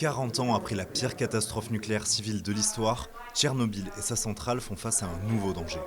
40 ans après la pire catastrophe nucléaire civile de l'histoire, Tchernobyl et sa centrale font face à un nouveau danger.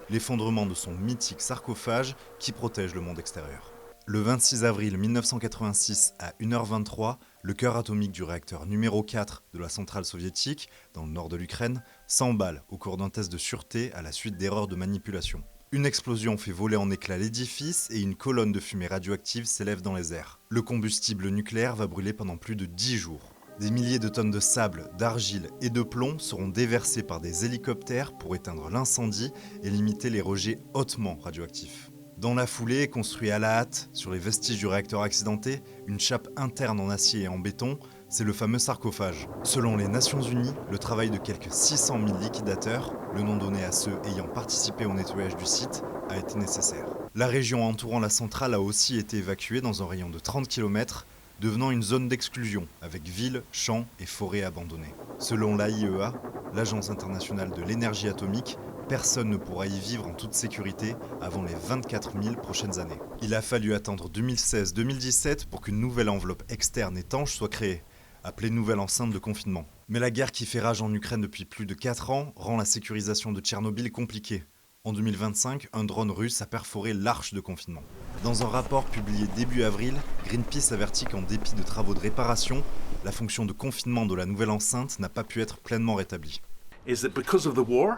L'effondrement de son mythique sarcophage qui protège le monde extérieur. Le 26 avril 1986 à 1h23, le cœur atomique du réacteur numéro 4 de la centrale soviétique, dans le nord de l'Ukraine, s'emballe au cours d'un test de sûreté à la suite d'erreurs de manipulation. Une explosion fait voler en éclats l'édifice et une colonne de fumée radioactive s'élève dans les airs. Le combustible nucléaire va brûler pendant plus de 10 jours. Des milliers de tonnes de sable, d'argile et de plomb seront déversés par des hélicoptères pour éteindre l'incendie et limiter les rejets hautement radioactifs. Dans la foulée, construit à la hâte sur les vestiges du réacteur accidenté, une chape interne en acier et en béton, c'est le fameux sarcophage. Selon les Nations Unies, le travail de quelques 600 000 liquidateurs, le nom donné à ceux ayant participé au nettoyage du site, a été nécessaire. La région entourant la centrale a aussi été évacuée dans un rayon de 30 km, devenant une zone d'exclusion, avec villes, champs et forêts abandonnés. Selon l'AIEA, l'Agence internationale de l'énergie atomique, personne ne pourra y vivre en toute sécurité avant les 24 000 prochaines années. Il a fallu attendre 2016-2017 pour qu'une nouvelle enveloppe externe étanche soit créée, appelée nouvelle enceinte de confinement. Mais la guerre qui fait rage en Ukraine depuis plus de 4 ans rend la sécurisation de Tchernobyl compliquée. En 2025, un drone russe a perforé l'arche de confinement. Dans un rapport publié début avril, Greenpeace avertit qu'en dépit de travaux de réparation, la fonction de confinement de la nouvelle enceinte n'a pas pu être pleinement rétablie. Is that because of the war,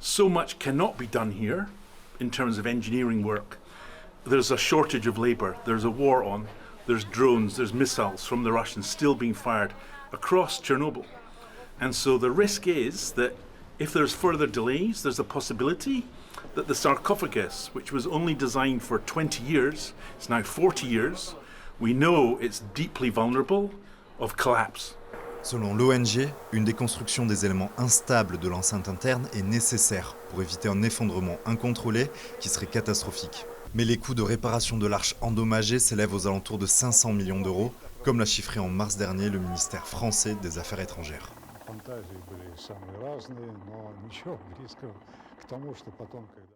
so much cannot be done here in terms of engineering work. There's a shortage of labor, there's a war on, there's drones, there's missiles from the Russians still being fired across Chernobyl. And so the risk is that if there's further delays, there's a possibility that the sarcophagus, which was only designed for 20 years, is now 40 years. We know it's deeply vulnerable of collapse. Selon l'ONG, une déconstruction des éléments instables de l'enceinte interne est nécessaire pour éviter un effondrement incontrôlé qui serait catastrophique. Mais les coûts de réparation de l'arche endommagée s'élèvent aux alentours de 500 millions d'euros, comme l'a chiffré en mars dernier le ministère français des Affaires étrangères.